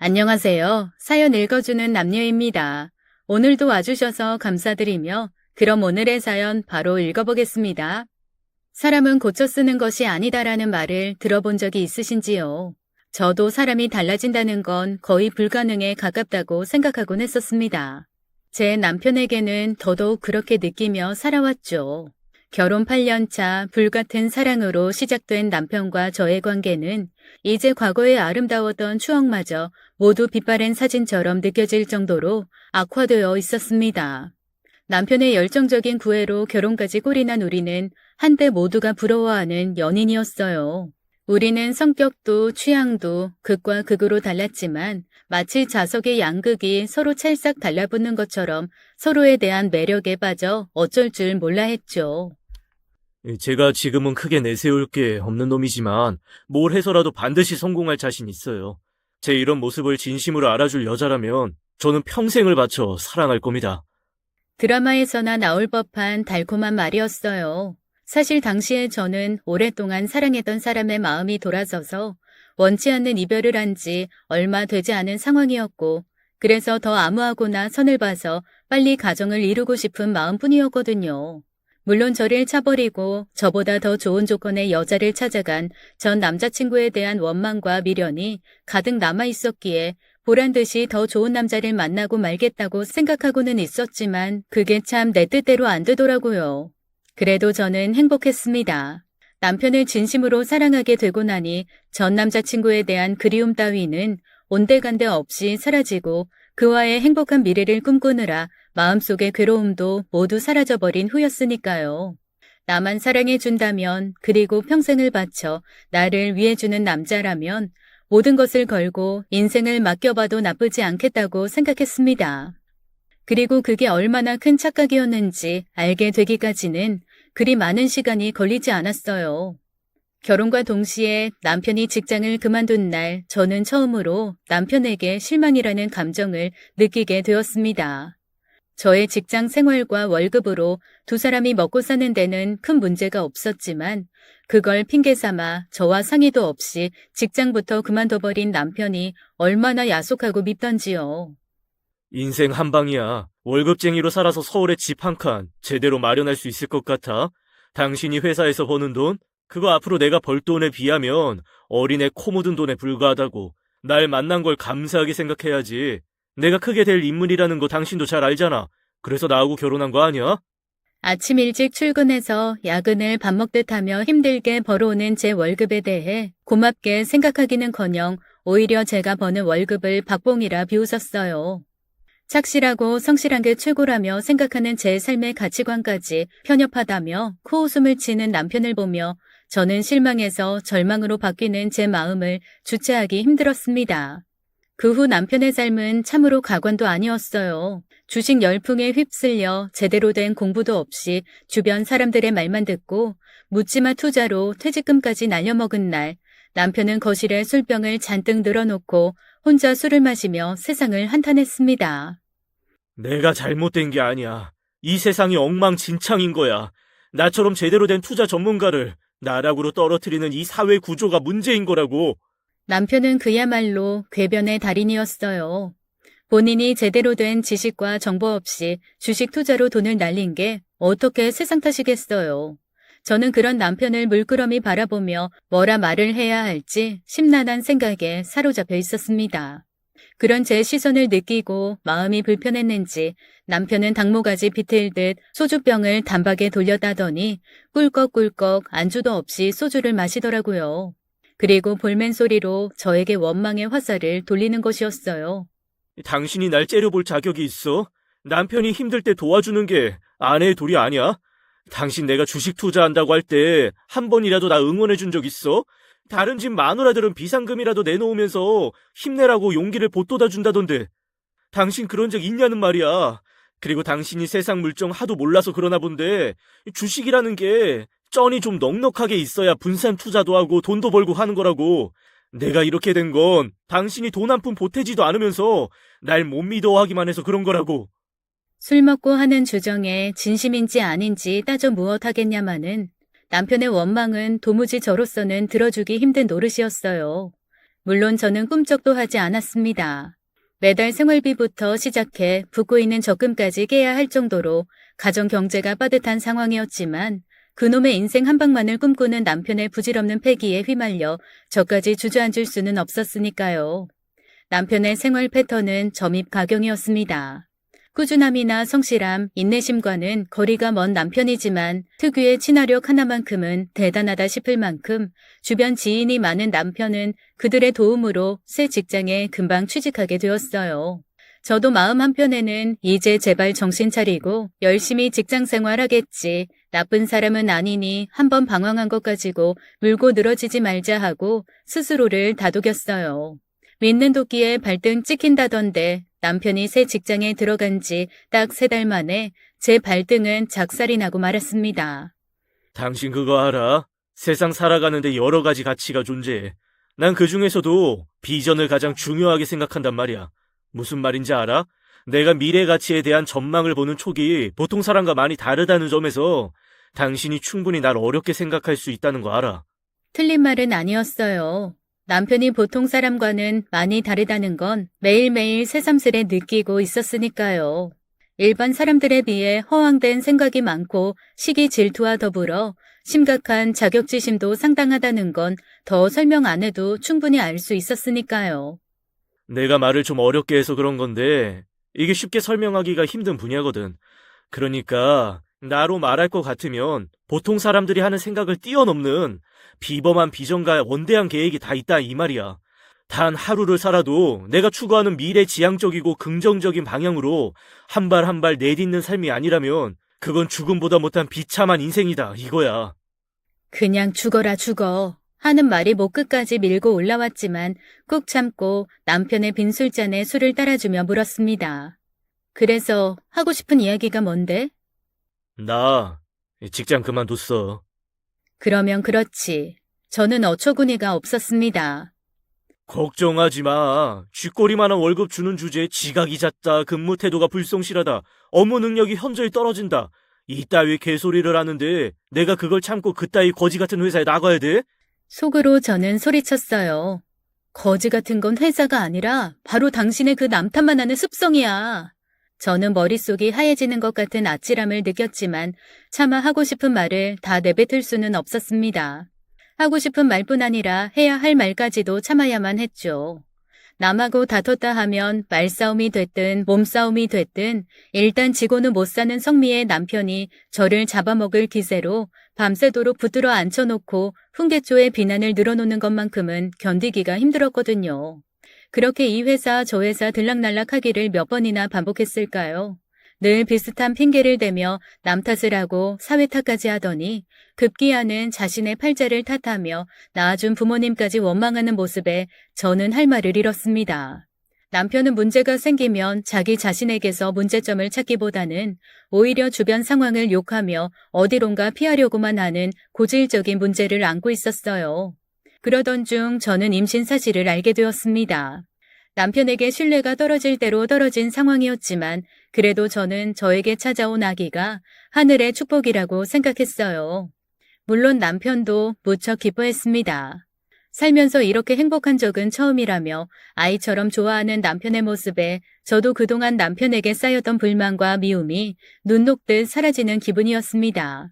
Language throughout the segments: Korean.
안녕하세요. 사연 읽어주는 남녀입니다. 오늘도 와주셔서 감사드리며 그럼 오늘의 사연 바로 읽어보겠습니다. 사람은 고쳐 쓰는 것이 아니다라는 말을 들어본 적이 있으신지요? 저도 사람이 달라진다는 건 거의 불가능에 가깝다고 생각하곤 했었습니다. 제 남편에게는 더더욱 그렇게 느끼며 살아왔죠. 결혼 8년 차 불같은 사랑으로 시작된 남편과 저의 관계는 이제 과거의 아름다웠던 추억마저 모두 빛바랜 사진처럼 느껴질 정도로 악화되어 있었습니다. 남편의 열정적인 구애로 결혼까지 꼴이 난 우리는 한때 모두가 부러워하는 연인이었어요. 우리는 성격도 취향도 극과 극으로 달랐지만 마치 자석의 양극이 서로 찰싹 달라붙는 것처럼 서로에 대한 매력에 빠져 어쩔 줄 몰라 했죠. 제가 지금은 크게 내세울 게 없는 놈이지만 뭘 해서라도 반드시 성공할 자신 있어요. 제 이런 모습을 진심으로 알아줄 여자라면 저는 평생을 바쳐 사랑할 겁니다. 드라마에서나 나올 법한 달콤한 말이었어요. 사실 당시에 저는 오랫동안 사랑했던 사람의 마음이 돌아서서 원치 않는 이별을 한 지 얼마 되지 않은 상황이었고, 그래서 더 암울하거나 선을 봐서 빨리 가정을 이루고 싶은 마음뿐이었거든요. 물론 저를 차버리고 저보다 더 좋은 조건의 여자를 찾아간 전 남자친구에 대한 원망과 미련이 가득 남아 있었기에 보란듯이 더 좋은 남자를 만나고 말겠다고 생각하고는 있었지만 그게 참 내 뜻대로 안 되더라고요. 그래도 저는 행복했습니다. 남편을 진심으로 사랑하게 되고 나니 전 남자친구에 대한 그리움 따위는 온데간데 없이 사라지고 그와의 행복한 미래를 꿈꾸느라 마음속의 괴로움도 모두 사라져버린 후였으니까요. 나만 사랑해준다면, 그리고 평생을 바쳐 나를 위해주는 남자라면 모든 것을 걸고 인생을 맡겨봐도 나쁘지 않겠다고 생각했습니다. 그리고 그게 얼마나 큰 착각이었는지 알게 되기까지는 그리 많은 시간이 걸리지 않았어요. 결혼과 동시에 남편이 직장을 그만둔 날 저는 처음으로 남편에게 실망이라는 감정을 느끼게 되었습니다. 저의 직장 생활과 월급으로 두 사람이 먹고 사는 데는 큰 문제가 없었지만 그걸 핑계 삼아 저와 상의도 없이 직장부터 그만둬버린 남편이 얼마나 야속하고 밉던지요. 인생 한 방이야. 월급쟁이로 살아서 서울에 집 한 칸 제대로 마련할 수 있을 것 같아? 당신이 회사에서 버는 돈? 그거 앞으로 내가 벌 돈에 비하면 어린애 코 묻은 돈에 불과하다고. 날 만난 걸 감사하게 생각해야지. 내가 크게 될 인물이라는 거 당신도 잘 알잖아. 그래서 나하고 결혼한 거 아니야? 아침 일찍 출근해서 야근을 밥 먹듯 하며 힘들게 벌어오는 제 월급에 대해 고맙게 생각하기는커녕 오히려 제가 버는 월급을 박봉이라 비웃었어요. 착실하고 성실한 게 최고라며 생각하는 제 삶의 가치관까지 편협하다며 코웃음을 치는 남편을 보며 저는 실망해서 절망으로 바뀌는 제 마음을 주체하기 힘들었습니다. 그 후 남편의 삶은 참으로 가관도 아니었어요. 주식 열풍에 휩쓸려 제대로 된 공부도 없이 주변 사람들의 말만 듣고 묻지마 투자로 퇴직금까지 날려먹은 날, 남편은 거실에 술병을 잔뜩 늘어놓고 혼자 술을 마시며 세상을 한탄했습니다. 내가 잘못된 게 아니야. 이 세상이 엉망진창인 거야. 나처럼 제대로 된 투자 전문가를 나락으로 떨어뜨리는 이 사회 구조가 문제인 거라고. 남편은 그야말로 궤변의 달인이었어요. 본인이 제대로 된 지식과 정보 없이 주식 투자로 돈을 날린 게 어떻게 세상 탓이겠어요. 저는 그런 남편을 물끄러미 바라보며 뭐라 말을 해야 할지 심란한 생각에 사로잡혀 있었습니다. 그런 제 시선을 느끼고 마음이 불편했는지 남편은 당모가지 비틀듯 소주병을 단박에 돌려다더니 꿀꺽꿀꺽 안주도 없이 소주를 마시더라고요. 그리고 볼멘 소리로 저에게 원망의 화살을 돌리는 것이었어요. 당신이 날 째려볼 자격이 있어? 남편이 힘들 때 도와주는 게 아내의 도리 아니야? 당신 내가 주식 투자한다고 할 때 한 번이라도 나 응원해 준 적 있어? 다른 집 마누라들은 비상금이라도 내놓으면서 힘내라고 용기를 보돋아 준다던데. 당신 그런 적 있냐는 말이야. 그리고 당신이 세상 물정 하도 몰라서 그러나 본데 주식이라는 게 쩐이 좀 넉넉하게 있어야 분산 투자도 하고 돈도 벌고 하는 거라고. 내가 이렇게 된 건 당신이 돈 한 푼 보태지도 않으면서 날 못 믿어하기만 해서 그런 거라고. 술 먹고 하는 주정에 진심인지 아닌지 따져 무엇하겠냐마는 남편의 원망은 도무지 저로서는 들어주기 힘든 노릇이었어요. 물론 저는 꿈쩍도 하지 않았습니다. 매달 생활비부터 시작해 붓고 있는 적금까지 깨야 할 정도로 가정 경제가 빠듯한 상황이었지만 그놈의 인생 한 방만을 꿈꾸는 남편의 부질없는 패기에 휘말려 저까지 주저앉을 수는 없었으니까요. 남편의 생활 패턴은 점입가경이었습니다. 꾸준함이나 성실함, 인내심과는 거리가 먼 남편이지만 특유의 친화력 하나만큼은 대단하다 싶을 만큼 주변 지인이 많은 남편은 그들의 도움으로 새 직장에 금방 취직하게 되었어요. 저도 마음 한편에는 이제 제발 정신 차리고 열심히 직장 생활하겠지. 나쁜 사람은 아니니 한번 방황한 것 가지고 물고 늘어지지 말자 하고 스스로를 다독였어요. 믿는 도끼에 발등 찍힌다던데 남편이 새 직장에 들어간 지 딱 3달 만에 제 발등은 작살이 나고 말았습니다. 당신 그거 알아? 세상 살아가는데 여러 가지 가치가 존재해. 난 그 중에서도 비전을 가장 중요하게 생각한단 말이야. 무슨 말인지 알아? 내가 미래 가치에 대한 전망을 보는 촉이 보통 사람과 많이 다르다는 점에서 당신이 충분히 날 어렵게 생각할 수 있다는 거 알아. 틀린 말은 아니었어요. 남편이 보통 사람과는 많이 다르다는 건 매일매일 새삼스레 느끼고 있었으니까요. 일반 사람들에 비해 허황된 생각이 많고 시기 질투와 더불어 심각한 자격지심도 상당하다는 건 더 설명 안 해도 충분히 알 수 있었으니까요. 내가 말을 좀 어렵게 해서 그런 건데 이게 쉽게 설명하기가 힘든 분야거든. 그러니까 나로 말할 것 같으면 보통 사람들이 하는 생각을 뛰어넘는 비범한 비전과 원대한 계획이 다 있다 이 말이야. 단 하루를 살아도 내가 추구하는 미래 지향적이고 긍정적인 방향으로 한 발 한 발 내딛는 삶이 아니라면 그건 죽음보다 못한 비참한 인생이다 이거야. 그냥 죽어라 죽어 하는 말이 목 끝까지 밀고 올라왔지만 꾹 참고 남편의 빈 술잔에 술을 따라주며 물었습니다. 그래서 하고 싶은 이야기가 뭔데? 나 직장 그만뒀어. 그러면 그렇지. 저는 어처구니가 없었습니다. 걱정하지 마. 쥐꼬리만한 월급 주는 주제에 지각이 잦다, 근무 태도가 불성실하다, 업무 능력이 현저히 떨어진다. 이따위 개소리를 하는데 내가 그걸 참고 그따위 거지 같은 회사에 나가야 돼? 속으로 저는 소리쳤어요. 거지 같은 건 회사가 아니라 바로 당신의 그 남탓만 하는 습성이야. 저는 머릿속이 하얘지는 것 같은 아찔함을 느꼈지만 차마 하고 싶은 말을 다 내뱉을 수는 없었습니다. 하고 싶은 말뿐 아니라 해야 할 말까지도 참아야만 했죠. 남하고 다퉜다 하면 말싸움이 됐든 몸싸움이 됐든 일단 지고는 못 사는 성미의 남편이 저를 잡아먹을 기세로 밤새도록 붙들어 앉혀놓고 훈계조의 비난을 늘어놓는 것만큼은 견디기가 힘들었거든요. 그렇게 이 회사 저 회사 들락날락 하기를 몇 번이나 반복했을까요? 늘 비슷한 핑계를 대며 남 탓을 하고 사회 탓까지 하더니 급기야는 자신의 팔자를 탓하며 낳아준 부모님까지 원망하는 모습에 저는 할 말을 잃었습니다. 남편은 문제가 생기면 자기 자신에게서 문제점을 찾기보다는 오히려 주변 상황을 욕하며 어디론가 피하려고만 하는 고질적인 문제를 안고 있었어요. 그러던 중 저는 임신 사실을 알게 되었습니다. 남편에게 신뢰가 떨어질 대로 떨어진 상황이었지만 그래도 저는 저에게 찾아온 아기가 하늘의 축복이라고 생각했어요. 물론 남편도 무척 기뻐했습니다. 살면서 이렇게 행복한 적은 처음이라며 아이처럼 좋아하는 남편의 모습에 저도 그동안 남편에게 쌓였던 불만과 미움이 눈 녹듯 사라지는 기분이었습니다.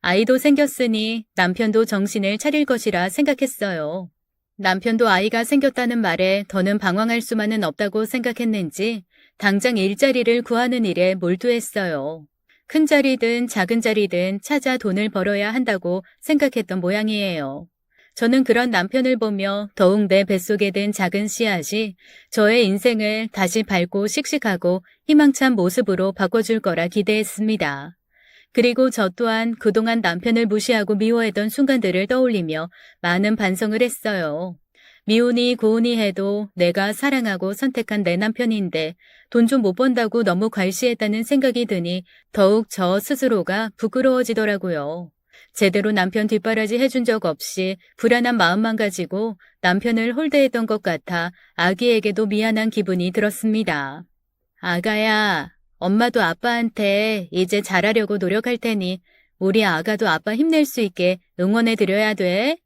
아이도 생겼으니 남편도 정신을 차릴 것이라 생각했어요. 남편도 아이가 생겼다는 말에 더는 방황할 수만은 없다고 생각했는지 당장 일자리를 구하는 일에 몰두했어요. 큰 자리든 작은 자리든 찾아 돈을 벌어야 한다고 생각했던 모양이에요. 저는 그런 남편을 보며 더욱 내 뱃속에 든 작은 씨앗이 저의 인생을 다시 밝고 씩씩하고 희망찬 모습으로 바꿔줄 거라 기대했습니다. 그리고 저 또한 그동안 남편을 무시하고 미워했던 순간들을 떠올리며 많은 반성을 했어요. 미우니 고우니 해도 내가 사랑하고 선택한 내 남편인데 돈 좀 못 번다고 너무 괄시했다는 생각이 드니 더욱 저 스스로가 부끄러워지더라고요. 제대로 남편 뒷바라지 해준 적 없이 불안한 마음만 가지고 남편을 홀대했던 것 같아 아기에게도 미안한 기분이 들었습니다. 아가야, 엄마도 아빠한테 이제 잘하려고 노력할 테니 우리 아가도 아빠 힘낼 수 있게 응원해 드려야 돼.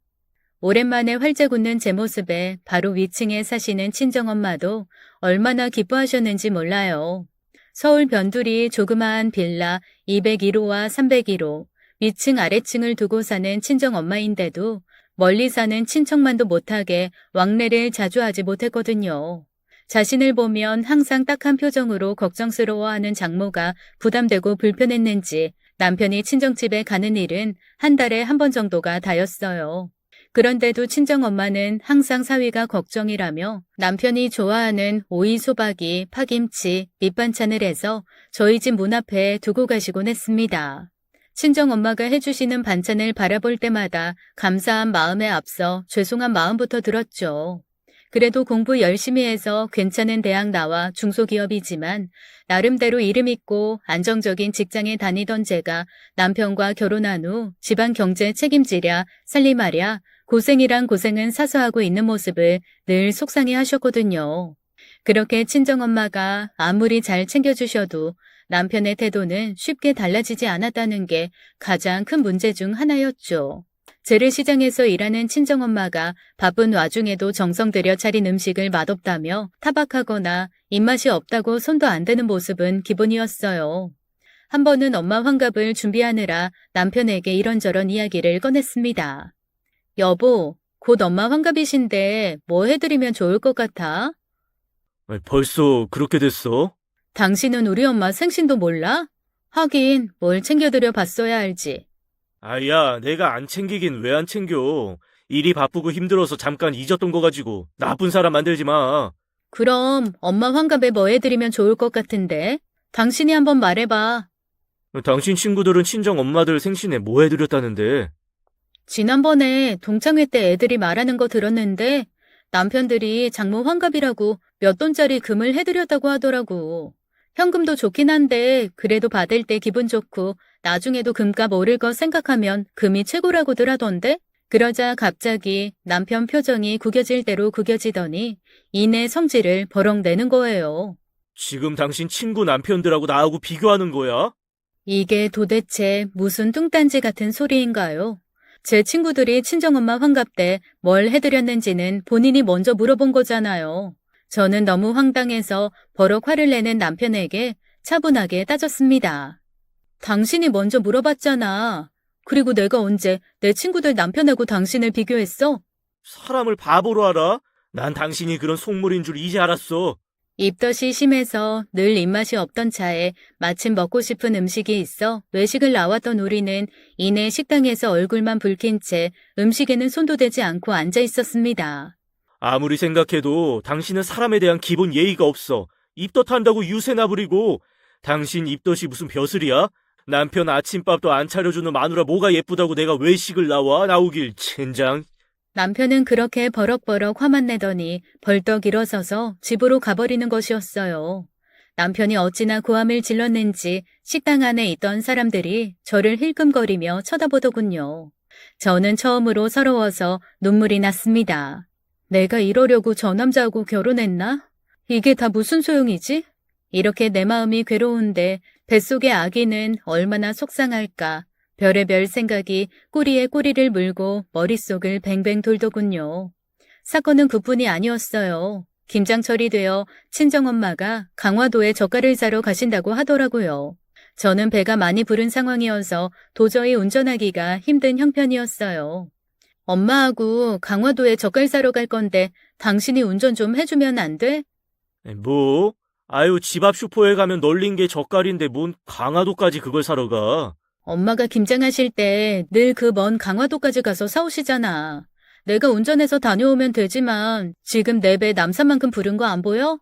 오랜만에 활짝 웃는 제 모습에 바로 위층에 사시는 친정엄마도 얼마나 기뻐하셨는지 몰라요. 서울 변두리 조그마한 빌라 201호와 301호, 위층 아래층을 두고 사는 친정엄마인데도 멀리 사는 친척만도 못하게 왕래를 자주 하지 못했거든요. 자신을 보면 항상 딱한 표정으로 걱정스러워하는 장모가 부담되고 불편했는지 남편이 친정집에 가는 일은 한 달에 한 번 정도가 다였어요. 그런데도 친정엄마는 항상 사위가 걱정이라며 남편이 좋아하는 오이 소박이, 파김치, 밑반찬을 해서 저희 집 문 앞에 두고 가시곤 했습니다. 친정엄마가 해주시는 반찬을 바라볼 때마다 감사한 마음에 앞서 죄송한 마음부터 들었죠. 그래도 공부 열심히 해서 괜찮은 대학 나와 중소기업이지만 나름대로 이름 있고 안정적인 직장에 다니던 제가 남편과 결혼한 후 집안 경제 책임지랴 살림하랴 고생이란 고생은 사서 하고 있는 모습을 늘 속상해 하셨거든요. 그렇게 친정엄마가 아무리 잘 챙겨주셔도 남편의 태도는 쉽게 달라지지 않았다는 게 가장 큰 문제 중 하나였죠. 재래시장에서 일하는 친정엄마가 바쁜 와중에도 정성 들여 차린 음식을 맛없다며 타박하거나 입맛이 없다고 손도 안 대는 모습은 기본이었어요. 한 번은 엄마 환갑을 준비하느라 남편에게 이런저런 이야기를 꺼냈습니다. 여보, 곧 엄마 환갑이신데 뭐 해드리면 좋을 것 같아? 벌써 그렇게 됐어? 당신은 우리 엄마 생신도 몰라? 하긴 뭘 챙겨드려 봤어야 알지. 아야, 내가 안 챙기긴 왜 안 챙겨. 일이 바쁘고 힘들어서 잠깐 잊었던 거 가지고 나쁜 사람 만들지 마. 그럼 엄마 환갑에 뭐 해드리면 좋을 것 같은데? 당신이 한번 말해봐. 당신 친구들은 친정 엄마들 생신에 뭐 해드렸다는데? 지난번에 동창회 때 애들이 말하는 거 들었는데 남편들이 장모 환갑이라고 몇 돈짜리 금을 해드렸다고 하더라고. 현금도 좋긴 한데 그래도 받을 때 기분 좋고 나중에도 금값 오를 거 생각하면 금이 최고라고들 하던데? 그러자 갑자기 남편 표정이 구겨질 대로 구겨지더니 이내 성질을 버럭 내는 거예요. 지금 당신 친구 남편들하고 나하고 비교하는 거야? 이게 도대체 무슨 뚱딴지 같은 소리인가요? 제 친구들이 친정엄마 환갑 때 뭘 해드렸는지는 본인이 먼저 물어본 거잖아요. 저는 너무 황당해서 버럭 화를 내는 남편에게 차분하게 따졌습니다. 당신이 먼저 물어봤잖아. 그리고 내가 언제 내 친구들 남편하고 당신을 비교했어? 사람을 바보로 알아? 난 당신이 그런 속물인 줄 이제 알았어. 입덧이 심해서 늘 입맛이 없던 차에 마침 먹고 싶은 음식이 있어 외식을 나왔던 우리는 이내 식당에서 얼굴만 붉힌 채 음식에는 손도 대지 않고 앉아 있었습니다. 아무리 생각해도 당신은 사람에 대한 기본 예의가 없어. 입덧한다고 유세나 부리고. 당신 입덧이 무슨 벼슬이야? 남편 아침밥도 안 차려주는 마누라 뭐가 예쁘다고 내가 외식을 나오길 젠장. 남편은 그렇게 버럭버럭 화만 내더니 벌떡 일어서서 집으로 가버리는 것이었어요. 남편이 어찌나 고함을 질렀는지 식당 안에 있던 사람들이 저를 힐끔거리며 쳐다보더군요. 저는 처음으로 서러워서 눈물이 났습니다. 내가 이러려고 저 남자하고 결혼했나? 이게 다 무슨 소용이지? 이렇게 내 마음이 괴로운데 뱃속의 아기는 얼마나 속상할까. 별의별 생각이 꼬리에 꼬리를 물고 머릿속을 뱅뱅 돌더군요. 사건은 그뿐이 아니었어요. 김장철이 되어 친정엄마가 강화도에 젓갈을 사러 가신다고 하더라고요. 저는 배가 많이 부른 상황이어서 도저히 운전하기가 힘든 형편이었어요. 엄마하고 강화도에 젓갈 사러 갈 건데 당신이 운전 좀 해주면 안 돼? 뭐? 아유, 집 앞 슈퍼에 가면 널린 게 젓갈인데 뭔 강화도까지 그걸 사러 가. 엄마가 김장하실 때 늘 그 먼 강화도까지 가서 사오시잖아. 내가 운전해서 다녀오면 되지만 지금 내 배 남산만큼 부른 거 안 보여?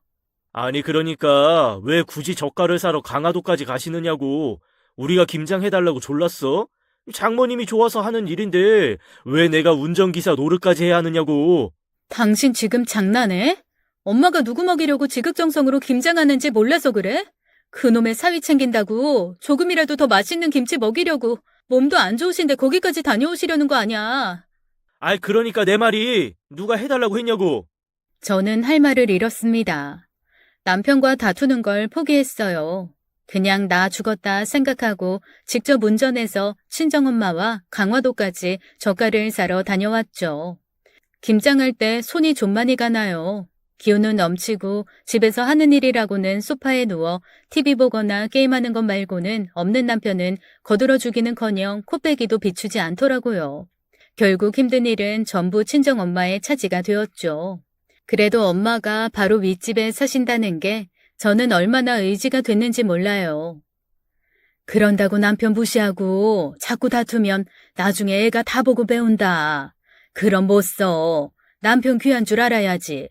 아니 그러니까 왜 굳이 젓갈을 사러 강화도까지 가시느냐고. 우리가 김장해달라고 졸랐어? 장모님이 좋아서 하는 일인데 왜 내가 운전기사 노릇까지 해야 하느냐고. 당신 지금 장난해? 엄마가 누구 먹이려고 지극정성으로 김장하는지 몰라서 그래? 그놈의 사위 챙긴다고 조금이라도 더 맛있는 김치 먹이려고 몸도 안 좋으신데 거기까지 다녀오시려는 거 아니야. 아이 그러니까 내 말이 누가 해달라고 했냐고. 저는 할 말을 잃었습니다. 남편과 다투는 걸 포기했어요. 그냥 나 죽었다 생각하고 직접 운전해서 친정엄마와 강화도까지 젓갈을 사러 다녀왔죠. 김장할 때 손이 좀 많이 가나요. 기운은 넘치고 집에서 하는 일이라고는 소파에 누워 TV 보거나 게임하는 것 말고는 없는 남편은 거들어주기는커녕 코빼기도 비추지 않더라고요. 결국 힘든 일은 전부 친정엄마의 차지가 되었죠. 그래도 엄마가 바로 윗집에 사신다는 게 저는 얼마나 의지가 됐는지 몰라요. 그런다고 남편 무시하고 자꾸 다투면 나중에 애가 다 보고 배운다. 그럼 못 써. 남편 귀한 줄 알아야지.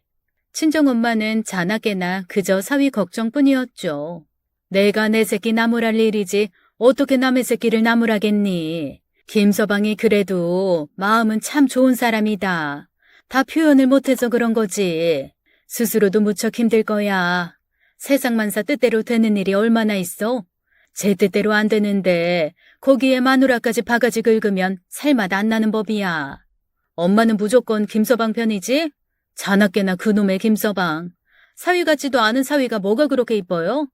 친정엄마는 자나깨나 그저 사위 걱정뿐이었죠. 내가 내 새끼 나무랄 일이지 어떻게 남의 새끼를 나무라겠니. 김서방이 그래도 마음은 참 좋은 사람이다. 다 표현을 못해서 그런 거지. 스스로도 무척 힘들 거야. 세상만사 뜻대로 되는 일이 얼마나 있어? 제 뜻대로 안 되는데 거기에 마누라까지 바가지 긁으면 살맛 안 나는 법이야. 엄마는 무조건 김서방 편이지? 자나깨나 그놈의 김서방. 사위 같지도 않은 사위가 뭐가 그렇게 이뻐요?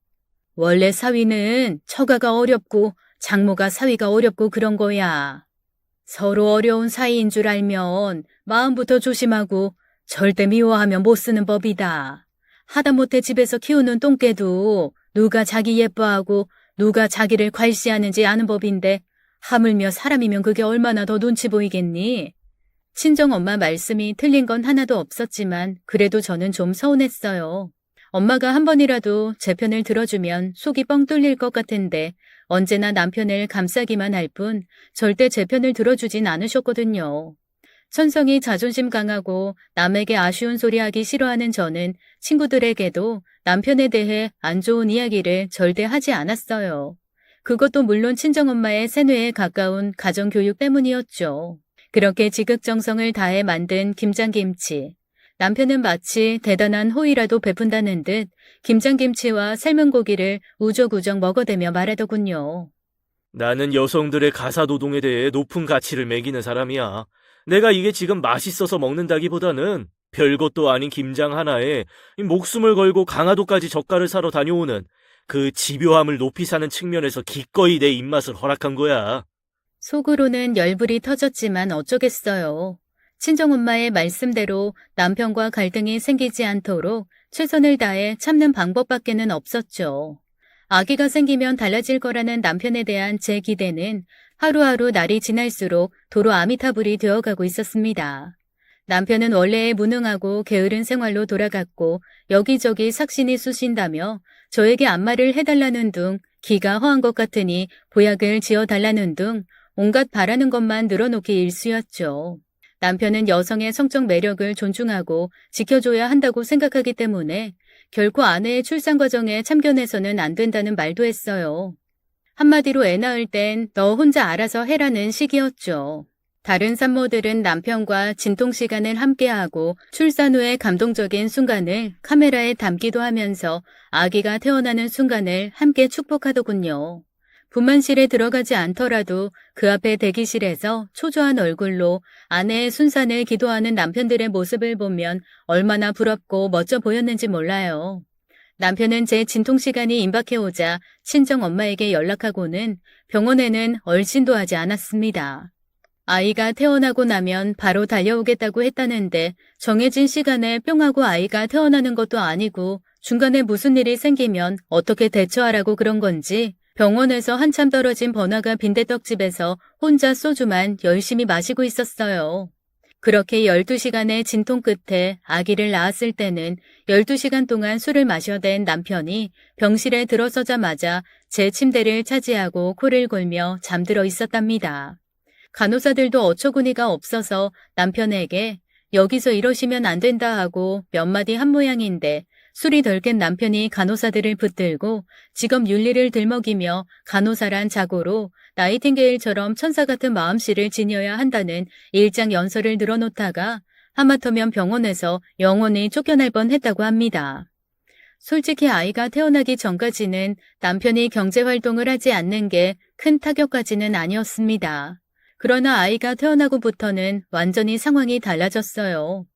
원래 사위는 처가가 어렵고 장모가 사위가 어렵고 그런 거야. 서로 어려운 사이인 줄 알면 마음부터 조심하고 절대 미워하면 못 쓰는 법이다. 하다못해 집에서 키우는 똥개도 누가 자기 예뻐하고 누가 자기를 괄시하는지 아는 법인데 하물며 사람이면 그게 얼마나 더 눈치 보이겠니? 친정엄마 말씀이 틀린 건 하나도 없었지만 그래도 저는 좀 서운했어요. 엄마가 한 번이라도 제 편을 들어주면 속이 뻥 뚫릴 것 같은데 언제나 남편을 감싸기만 할 뿐 절대 제 편을 들어주진 않으셨거든요. 천성이 자존심 강하고 남에게 아쉬운 소리 하기 싫어하는 저는 친구들에게도 남편에 대해 안 좋은 이야기를 절대 하지 않았어요. 그것도 물론 친정엄마의 세뇌에 가까운 가정교육 때문이었죠. 그렇게 지극정성을 다해 만든 김장김치. 남편은 마치 대단한 호의라도 베푼다는 듯 김장김치와 삶은 고기를 우적우적 먹어대며 말하더군요. 나는 여성들의 가사노동에 대해 높은 가치를 매기는 사람이야. 내가 이게 지금 맛있어서 먹는다기보다는 별것도 아닌 김장 하나에 목숨을 걸고 강화도까지 젓갈을 사러 다녀오는 그 집요함을 높이 사는 측면에서 기꺼이 내 입맛을 허락한 거야. 속으로는 열불이 터졌지만 어쩌겠어요. 친정엄마의 말씀대로 남편과 갈등이 생기지 않도록 최선을 다해 참는 방법밖에는 없었죠. 아기가 생기면 달라질 거라는 남편에 대한 제 기대는 하루하루 날이 지날수록 도로 아미타불이 되어가고 있었습니다. 남편은 원래의 무능하고 게으른 생활로 돌아갔고 여기저기 삭신이 쑤신다며 저에게 안마를 해달라는 둥 기가 허한 것 같으니 보약을 지어달라는 둥 온갖 바라는 것만 늘어놓기 일쑤였죠. 남편은 여성의 성적 매력을 존중하고 지켜줘야 한다고 생각하기 때문에 결코 아내의 출산 과정에 참견해서는 안 된다는 말도 했어요. 한마디로 애 낳을 땐 너 혼자 알아서 해라는 식이었죠. 다른 산모들은 남편과 진통 시간을 함께하고 출산 후의 감동적인 순간을 카메라에 담기도 하면서 아기가 태어나는 순간을 함께 축복하더군요. 분만실에 들어가지 않더라도 그 앞에 대기실에서 초조한 얼굴로 아내의 순산을 기도하는 남편들의 모습을 보면 얼마나 부럽고 멋져 보였는지 몰라요. 남편은 제 진통시간이 임박해오자 친정엄마에게 연락하고는 병원에는 얼씬도 하지 않았습니다. 아이가 태어나고 나면 바로 달려오겠다고 했다는데 정해진 시간에 뿅 하고 아이가 태어나는 것도 아니고 중간에 무슨 일이 생기면 어떻게 대처하라고 그런 건지 병원에서 한참 떨어진 번화가 빈대떡집에서 혼자 소주만 열심히 마시고 있었어요. 그렇게 12시간의 진통 끝에 아기를 낳았을 때는 12시간 동안 술을 마셔댄 남편이 병실에 들어서자마자 제 침대를 차지하고 코를 골며 잠들어 있었답니다. 간호사들도 어처구니가 없어서 남편에게 여기서 이러시면 안 된다 하고 몇 마디 한 모양인데 술이 덜 깬 남편이 간호사들을 붙들고 직업 윤리를 들먹이며 간호사란 자고로 나이팅게일처럼 천사 같은 마음씨를 지녀야 한다는 일장 연설을 늘어놓다가 하마터면 병원에서 영원히 쫓겨날 뻔했다고 합니다. 솔직히 아이가 태어나기 전까지는 남편이 경제활동을 하지 않는 게 큰 타격까지는 아니었습니다. 그러나 아이가 태어나고부터는 완전히 상황이 달라졌어요.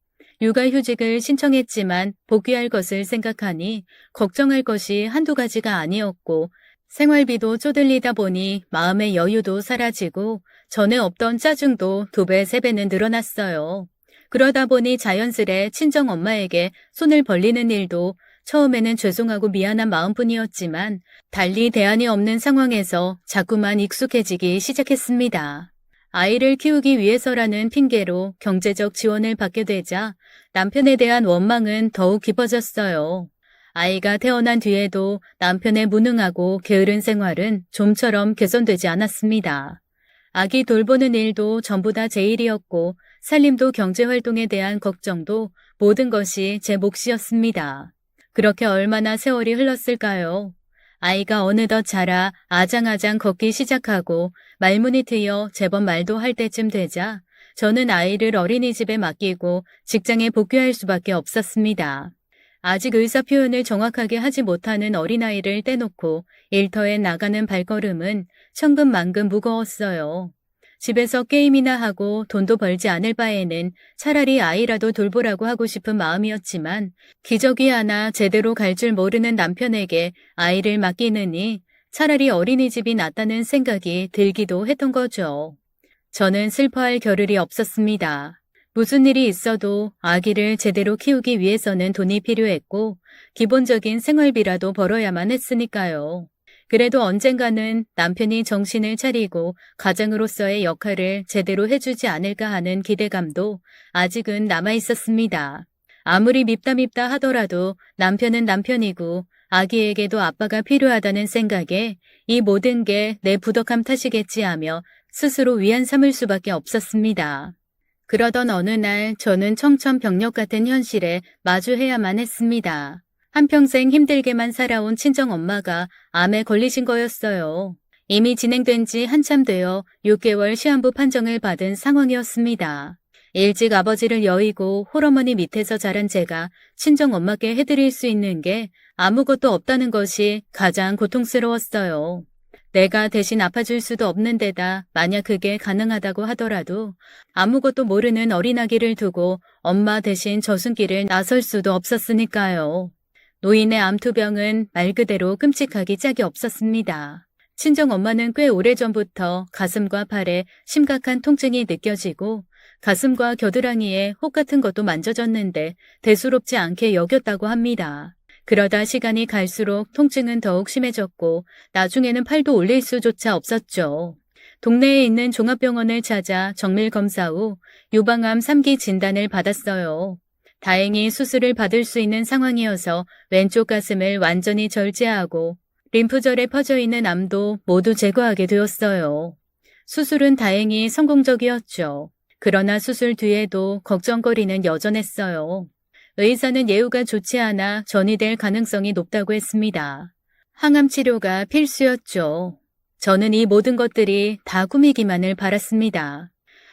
육아휴직을 신청했지만 복귀할 것을 생각하니 걱정할 것이 한두 가지가 아니었고 생활비도 쪼들리다 보니 마음의 여유도 사라지고 전에 없던 짜증도 2배, 3배는 늘어났어요. 그러다 보니 자연스레 친정 엄마에게 손을 벌리는 일도 처음에는 죄송하고 미안한 마음뿐이었지만 달리 대안이 없는 상황에서 자꾸만 익숙해지기 시작했습니다. 아이를 키우기 위해서라는 핑계로 경제적 지원을 받게 되자 남편에 대한 원망은 더욱 깊어졌어요. 아이가 태어난 뒤에도 남편의 무능하고 게으른 생활은 좀처럼 개선되지 않았습니다. 아기 돌보는 일도 전부 다 제 일이었고 살림도 경제활동에 대한 걱정도 모든 것이 제 몫이었습니다. 그렇게 얼마나 세월이 흘렀을까요? 아이가 어느덧 자라 아장아장 걷기 시작하고 말문이 트여 제법 말도 할 때쯤 되자 저는 아이를 어린이집에 맡기고 직장에 복귀할 수밖에 없었습니다. 아직 의사 표현을 정확하게 하지 못하는 어린아이를 떼놓고 일터에 나가는 발걸음은 천근만근 무거웠어요. 집에서 게임이나 하고 돈도 벌지 않을 바에는 차라리 아이라도 돌보라고 하고 싶은 마음이었지만 기저귀 하나 제대로 갈 줄 모르는 남편에게 아이를 맡기느니 차라리 어린이집이 낫다는 생각이 들기도 했던 거죠. 저는 슬퍼할 겨를이 없었습니다. 무슨 일이 있어도 아기를 제대로 키우기 위해서는 돈이 필요했고 기본적인 생활비라도 벌어야만 했으니까요. 그래도 언젠가는 남편이 정신을 차리고 가장으로서의 역할을 제대로 해주지 않을까 하는 기대감도 아직은 남아 있었습니다. 아무리 밉다 하더라도 남편은 남편이고 아기에게도 아빠가 필요하다는 생각에 이 모든 게 내 부덕함 탓이겠지 하며 스스로 위안 삼을 수밖에 없었습니다. 그러던 어느 날 저는 청천벽력 같은 현실에 마주해야만 했습니다. 한평생 힘들게만 살아온 친정엄마가 암에 걸리신 거였어요. 이미 진행된 지 한참 되어 6개월 시한부 판정을 받은 상황이었습니다. 일찍 아버지를 여의고 홀어머니 밑에서 자란 제가 친정엄마께 해드릴 수 있는 게 아무것도 없다는 것이 가장 고통스러웠어요. 내가 대신 아파줄 수도 없는 데다 만약 그게 가능하다고 하더라도 아무것도 모르는 어린아기를 두고 엄마 대신 저승길을 나설 수도 없었으니까요. 노인의 암투병은 말 그대로 끔찍하기 짝이 없었습니다. 친정엄마는 꽤 오래전부터 가슴과 팔에 심각한 통증이 느껴지고 가슴과 겨드랑이에 혹 같은 것도 만져졌는데 대수롭지 않게 여겼다고 합니다. 그러다 시간이 갈수록 통증은 더욱 심해졌고 나중에는 팔도 올릴 수조차 없었죠. 동네에 있는 종합병원을 찾아 정밀 검사 후 유방암 3기 진단을 받았어요. 다행히 수술을 받을 수 있는 상황이어서 왼쪽 가슴을 완전히 절제하고 림프절에 퍼져 있는 암도 모두 제거하게 되었어요. 수술은 다행히 성공적이었죠. 그러나 수술 뒤에도 걱정거리는 여전했어요. 의사는 예후가 좋지 않아 전이될 가능성이 높다고 했습니다. 항암 치료가 필수였죠. 저는 이 모든 것들이 다 꿈이기만을 바랐습니다.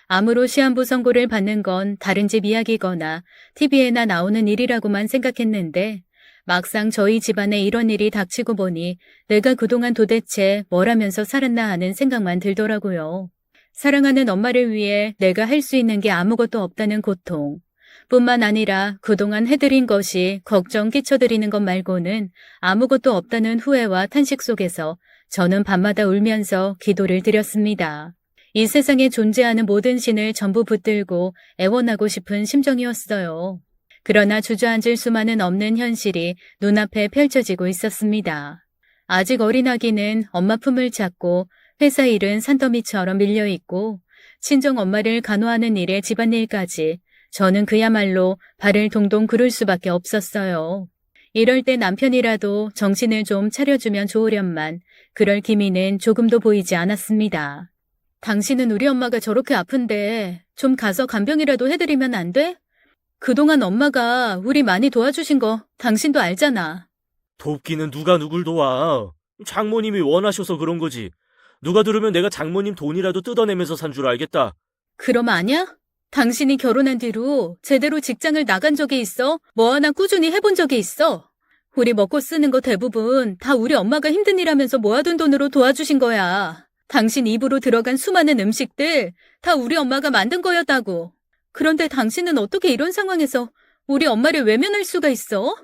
암으로 시한부 선고를 받는 건 다른 집 이야기거나 TV에나 나오는 일이라고만 생각했는데 막상 저희 집안에 이런 일이 닥치고 보니 내가 그동안 도대체 뭘 하면서 살았나 하는 생각만 들더라고요. 사랑하는 엄마를 위해 내가 할 수 있는 게 아무것도 없다는 고통. 뿐만 아니라 그동안 해드린 것이 걱정 끼쳐드리는 것 말고는 아무것도 없다는 후회와 탄식 속에서 저는 밤마다 울면서 기도를 드렸습니다. 이 세상에 존재하는 모든 신을 전부 붙들고 애원하고 싶은 심정이었어요. 그러나 주저앉을 수만은 없는 현실이 눈앞에 펼쳐지고 있었습니다. 아직 어린 아기는 엄마 품을 찾고 회사 일은 산더미처럼 밀려있고 친정엄마를 간호하는 일에 집안일까지 저는 그야말로 발을 동동 구를 수밖에 없었어요. 이럴 때 남편이라도 정신을 좀 차려주면 좋으련만 그럴 기미는 조금도 보이지 않았습니다. 당신은 우리 엄마가 저렇게 아픈데 좀 가서 간병이라도 해드리면 안 돼? 그동안 엄마가 우리 많이 도와주신 거 당신도 알잖아. 돕기는 누가 누굴 도와. 장모님이 원하셔서 그런 거지. 누가 들으면 내가 장모님 돈이라도 뜯어내면서 산 줄 알겠다. 그럼 아냐? 당신이 결혼한 뒤로 제대로 직장을 나간 적이 있어? 뭐 하나 꾸준히 해본 적이 있어? 우리 먹고 쓰는 거 대부분 다 우리 엄마가 힘든 일 하면서 모아둔 돈으로 도와주신 거야. 당신 입으로 들어간 수많은 음식들 다 우리 엄마가 만든 거였다고. 그런데 당신은 어떻게 이런 상황에서 우리 엄마를 외면할 수가 있어?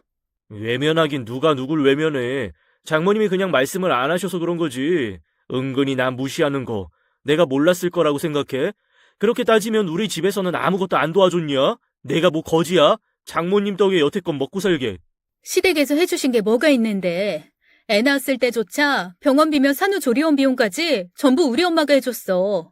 외면하긴 누가 누굴 외면해. 장모님이 그냥 말씀을 안 하셔서 그런 거지. 은근히 나 무시하는 거 내가 몰랐을 거라고 생각해? 그렇게 따지면 우리 집에서는 아무것도 안 도와줬냐? 내가 뭐 거지야? 장모님 덕에 여태껏 먹고 살게. 시댁에서 해주신 게 뭐가 있는데. 애 낳았을 때조차 병원비며 산후조리원 비용까지 전부 우리 엄마가 해줬어.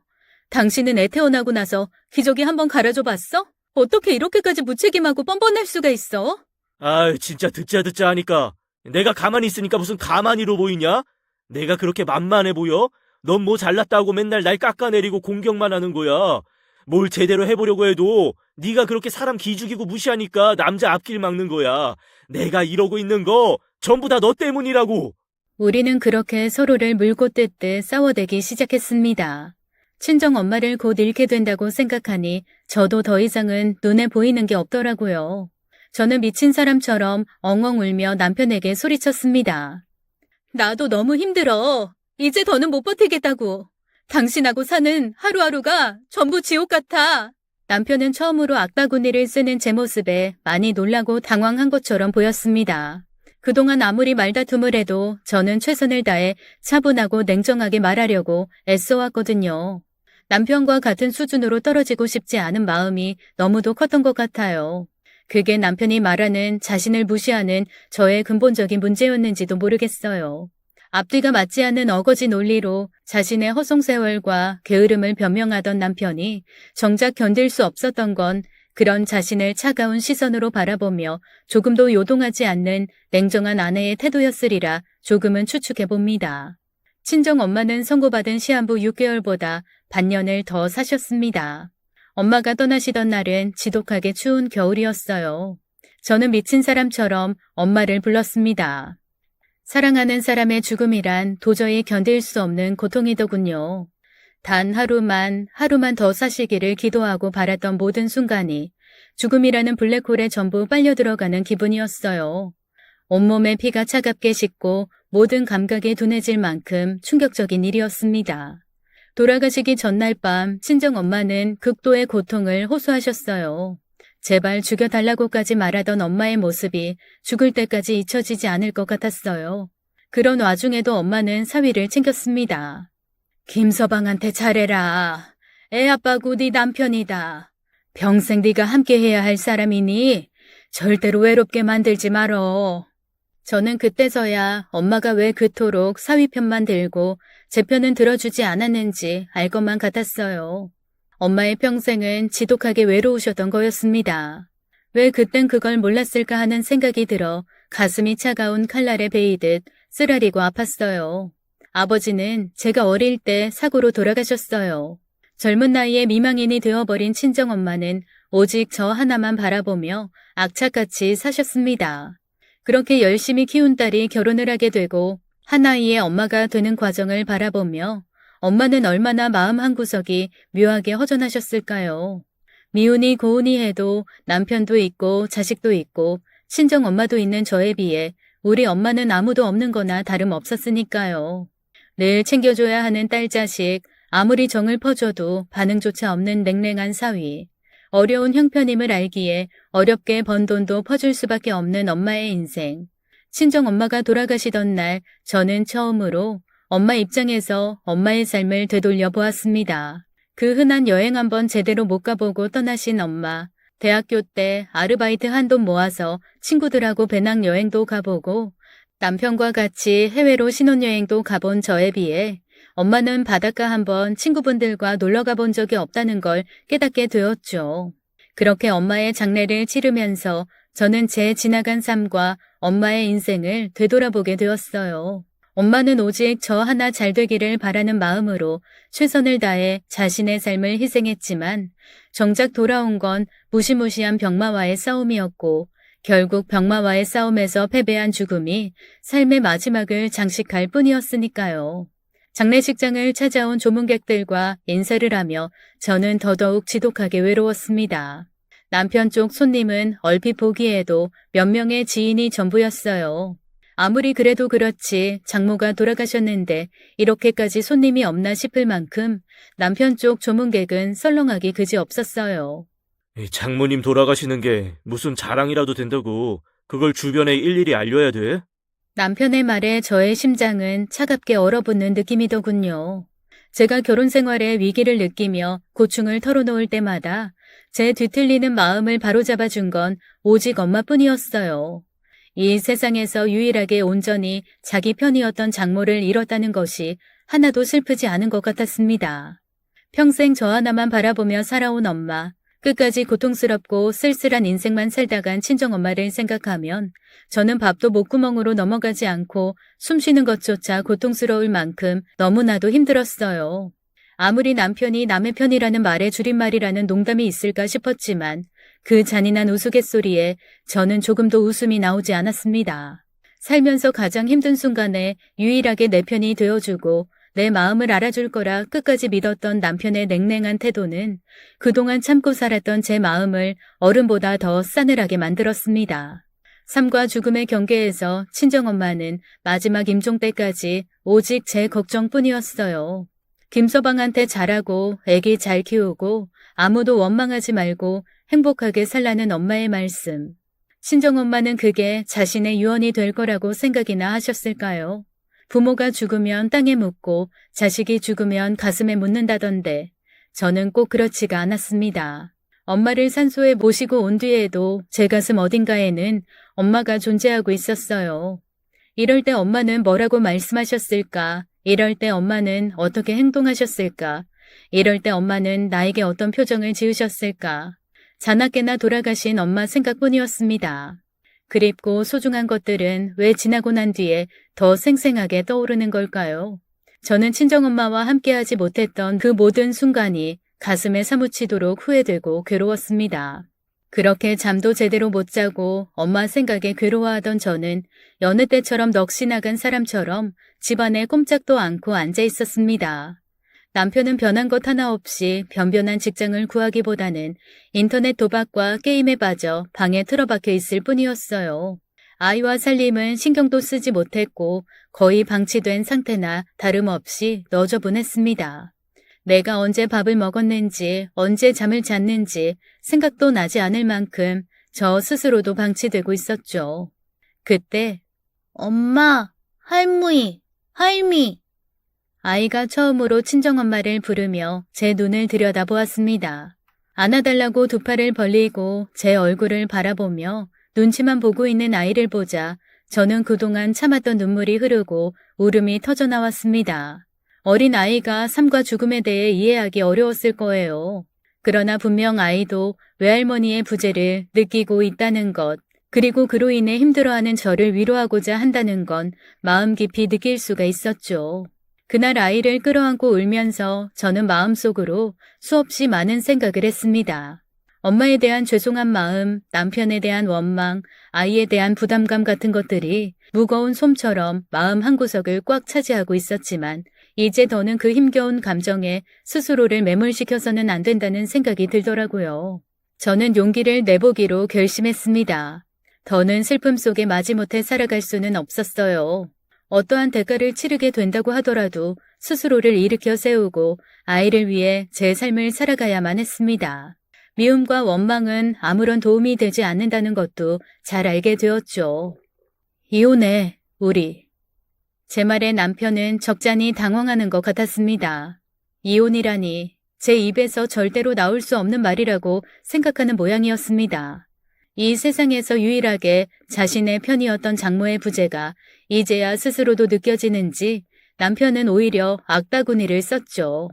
당신은 애 태어나고 나서 기저귀 한번 갈아줘 봤어? 어떻게 이렇게까지 무책임하고 뻔뻔할 수가 있어? 아, 진짜 듣자 하니까. 내가 가만히 있으니까 무슨 가만히로 보이냐? 내가 그렇게 만만해 보여? 넌 뭐 잘났다고 맨날 날 깎아내리고 공격만 하는 거야. 뭘 제대로 해보려고 해도 네가 그렇게 사람 기죽이고 무시하니까 남자 앞길 막는 거야. 내가 이러고 있는 거 전부 다 너 때문이라고. 우리는 그렇게 서로를 물고 뜯듯 싸워대기 시작했습니다. 친정 엄마를 곧 잃게 된다고 생각하니 저도 더 이상은 눈에 보이는 게 없더라고요. 저는 미친 사람처럼 엉엉 울며 남편에게 소리쳤습니다. 나도 너무 힘들어. 이제 더는 못 버티겠다고. 당신하고 사는 하루하루가 전부 지옥 같아. 남편은 처음으로 악바구니를 쓰는 제 모습에 많이 놀라고 당황한 것처럼 보였습니다. 그동안 아무리 말다툼을 해도 저는 최선을 다해 차분하고 냉정하게 말하려고 애써왔거든요. 남편과 같은 수준으로 떨어지고 싶지 않은 마음이 너무도 컸던 것 같아요. 그게 남편이 말하는 자신을 무시하는 저의 근본적인 문제였는지도 모르겠어요. 앞뒤가 맞지 않는 어거지 논리로 자신의 허송세월과 게으름을 변명하던 남편이 정작 견딜 수 없었던 건 그런 자신을 차가운 시선으로 바라보며 조금도 요동하지 않는 냉정한 아내의 태도였으리라 조금은 추측해봅니다. 친정엄마는 선고받은 시한부 6개월보다 반년을 더 사셨습니다. 엄마가 떠나시던 날은 지독하게 추운 겨울이었어요. 저는 미친 사람처럼 엄마를 불렀습니다. 사랑하는 사람의 죽음이란 도저히 견딜 수 없는 고통이더군요. 단 하루만 더 사시기를 기도하고 바랐던 모든 순간이 죽음이라는 블랙홀에 전부 빨려 들어가는 기분이었어요. 온몸에 피가 차갑게 식고 모든 감각이 둔해질 만큼 충격적인 일이었습니다. 돌아가시기 전날 밤 친정엄마는 극도의 고통을 호소하셨어요. 제발 죽여달라고까지 말하던 엄마의 모습이 죽을 때까지 잊혀지지 않을 것 같았어요. 그런 와중에도 엄마는 사위를 챙겼습니다. 김서방한테 잘해라. 애 아빠고 네 남편이다. 평생 네가 함께해야 할 사람이니 절대로 외롭게 만들지 말어. 저는 그때서야 엄마가 왜 그토록 사위 편만 들고 제 편은 들어주지 않았는지 알 것만 같았어요. 엄마의 평생은 지독하게 외로우셨던 거였습니다. 왜 그땐 그걸 몰랐을까 하는 생각이 들어 가슴이 차가운 칼날에 베이듯 쓰라리고 아팠어요. 아버지는 제가 어릴 때 사고로 돌아가셨어요. 젊은 나이에 미망인이 되어버린 친정엄마는 오직 저 하나만 바라보며 악착같이 사셨습니다. 그렇게 열심히 키운 딸이 결혼을 하게 되고 한 아이의 엄마가 되는 과정을 바라보며 엄마는 얼마나 마음 한구석이 묘하게 허전하셨을까요? 미우니 고우니 해도 남편도 있고 자식도 있고 친정엄마도 있는 저에 비해 우리 엄마는 아무도 없는 거나 다름없었으니까요. 늘 챙겨줘야 하는 딸 자식, 아무리 정을 퍼줘도 반응조차 없는 냉랭한 사위. 어려운 형편임을 알기에 어렵게 번 돈도 퍼줄 수밖에 없는 엄마의 인생. 친정엄마가 돌아가시던 날 저는 처음으로 엄마 입장에서 엄마의 삶을 되돌려 보았습니다. 그 흔한 여행 한번 제대로 못 가보고 떠나신 엄마. 대학교 때 아르바이트 한돈 모아서 친구들하고 배낭여행도 가보고 남편과 같이 해외로 신혼여행도 가본 저에 비해 엄마는 바닷가 한번 친구분들과 놀러 가본 적이 없다는 걸 깨닫게 되었죠. 그렇게 엄마의 장례를 치르면서 저는 제 지나간 삶과 엄마의 인생을 되돌아보게 되었어요. 엄마는 오직 저 하나 잘 되기를 바라는 마음으로 최선을 다해 자신의 삶을 희생했지만 정작 돌아온 건 무시무시한 병마와의 싸움이었고 결국 병마와의 싸움에서 패배한 죽음이 삶의 마지막을 장식할 뿐이었으니까요. 장례식장을 찾아온 조문객들과 인사를 하며 저는 더더욱 지독하게 외로웠습니다. 남편 쪽 손님은 얼핏 보기에도 몇 명의 지인이 전부였어요. 아무리 그래도 그렇지 장모가 돌아가셨는데 이렇게까지 손님이 없나 싶을 만큼 남편 쪽 조문객은 썰렁하기 그지없었어요. 장모님 돌아가시는 게 무슨 자랑이라도 된다고 그걸 주변에 일일이 알려야 돼? 남편의 말에 저의 심장은 차갑게 얼어붙는 느낌이더군요. 제가 결혼 생활에 위기를 느끼며 고충을 털어놓을 때마다 제 뒤틀리는 마음을 바로잡아 준 건 오직 엄마뿐이었어요. 이 세상에서 유일하게 온전히 자기 편이었던 장모를 잃었다는 것이 하나도 슬프지 않은 것 같았습니다. 평생 저 하나만 바라보며 살아온 엄마, 끝까지 고통스럽고 쓸쓸한 인생만 살다간 친정엄마를 생각하면 저는 밥도 목구멍으로 넘어가지 않고 숨쉬는 것조차 고통스러울 만큼 너무나도 힘들었어요. 아무리 남편이 남의 편이라는 말에 줄임말이라는 농담이 있을까 싶었지만 그 잔인한 우스갯소리에 저는 조금도 웃음이 나오지 않았습니다. 살면서 가장 힘든 순간에 유일하게 내 편이 되어주고 내 마음을 알아줄 거라 끝까지 믿었던 남편의 냉랭한 태도는 그동안 참고 살았던 제 마음을 얼음보다 더 싸늘하게 만들었습니다. 삶과 죽음의 경계에서 친정엄마는 마지막 임종 때까지 오직 제 걱정뿐이었어요. 김서방한테 잘하고 애기 잘 키우고 아무도 원망하지 말고 행복하게 살라는 엄마의 말씀. 친정엄마는 그게 자신의 유언이 될 거라고 생각이나 하셨을까요? 부모가 죽으면 땅에 묻고 자식이 죽으면 가슴에 묻는다던데 저는 꼭 그렇지가 않았습니다. 엄마를 산소에 모시고 온 뒤에도 제 가슴 어딘가에는 엄마가 존재하고 있었어요. 이럴 때 엄마는 뭐라고 말씀하셨을까? 이럴 때 엄마는 어떻게 행동하셨을까? 이럴 때 엄마는 나에게 어떤 표정을 지으셨을까? 자나깨나 돌아가신 엄마 생각뿐이었습니다. 그립고 소중한 것들은 왜 지나고 난 뒤에 더 생생하게 떠오르는 걸까요? 저는 친정엄마와 함께하지 못했던 그 모든 순간이 가슴에 사무치도록 후회되고 괴로웠습니다. 그렇게 잠도 제대로 못 자고 엄마 생각에 괴로워하던 저는 여느 때처럼 넋이 나간 사람처럼 집안에 꼼짝도 않고 앉아 있었습니다. 남편은 변한 것 하나 없이 변변한 직장을 구하기보다는 인터넷 도박과 게임에 빠져 방에 틀어박혀 있을 뿐이었어요. 아이와 살림은 신경도 쓰지 못했고 거의 방치된 상태나 다름없이 너저분했습니다. 내가 언제 밥을 먹었는지, 언제 잠을 잤는지 생각도 나지 않을 만큼 저 스스로도 방치되고 있었죠. 그때 엄마, 할머니, 할미 아이가 처음으로 친정엄마를 부르며 제 눈을 들여다보았습니다. 안아달라고 두 팔을 벌리고 제 얼굴을 바라보며 눈치만 보고 있는 아이를 보자 저는 그동안 참았던 눈물이 흐르고 울음이 터져나왔습니다. 어린 아이가 삶과 죽음에 대해 이해하기 어려웠을 거예요. 그러나 분명 아이도 외할머니의 부재를 느끼고 있다는 것, 그리고 그로 인해 힘들어하는 저를 위로하고자 한다는 건 마음 깊이 느낄 수가 있었죠. 그날 아이를 끌어안고 울면서 저는 마음속으로 수없이 많은 생각을 했습니다. 엄마에 대한 죄송한 마음, 남편에 대한 원망, 아이에 대한 부담감 같은 것들이 무거운 솜처럼 마음 한구석을 꽉 차지하고 있었지만 이제 더는 그 힘겨운 감정에 스스로를 매몰시켜서는 안 된다는 생각이 들더라고요. 저는 용기를 내보기로 결심했습니다. 더는 슬픔 속에 마지못해 살아갈 수는 없었어요. 어떠한 대가를 치르게 된다고 하더라도 스스로를 일으켜 세우고 아이를 위해 제 삶을 살아가야만 했습니다. 미움과 원망은 아무런 도움이 되지 않는다는 것도 잘 알게 되었죠. 이혼해, 우리. 제 말에 남편은 적잖이 당황하는 것 같았습니다. 이혼이라니 제 입에서 절대로 나올 수 없는 말이라고 생각하는 모양이었습니다. 이 세상에서 유일하게 자신의 편이었던 장모의 부재가 이제야 스스로도 느껴지는지 남편은 오히려 악다구니를 썼죠.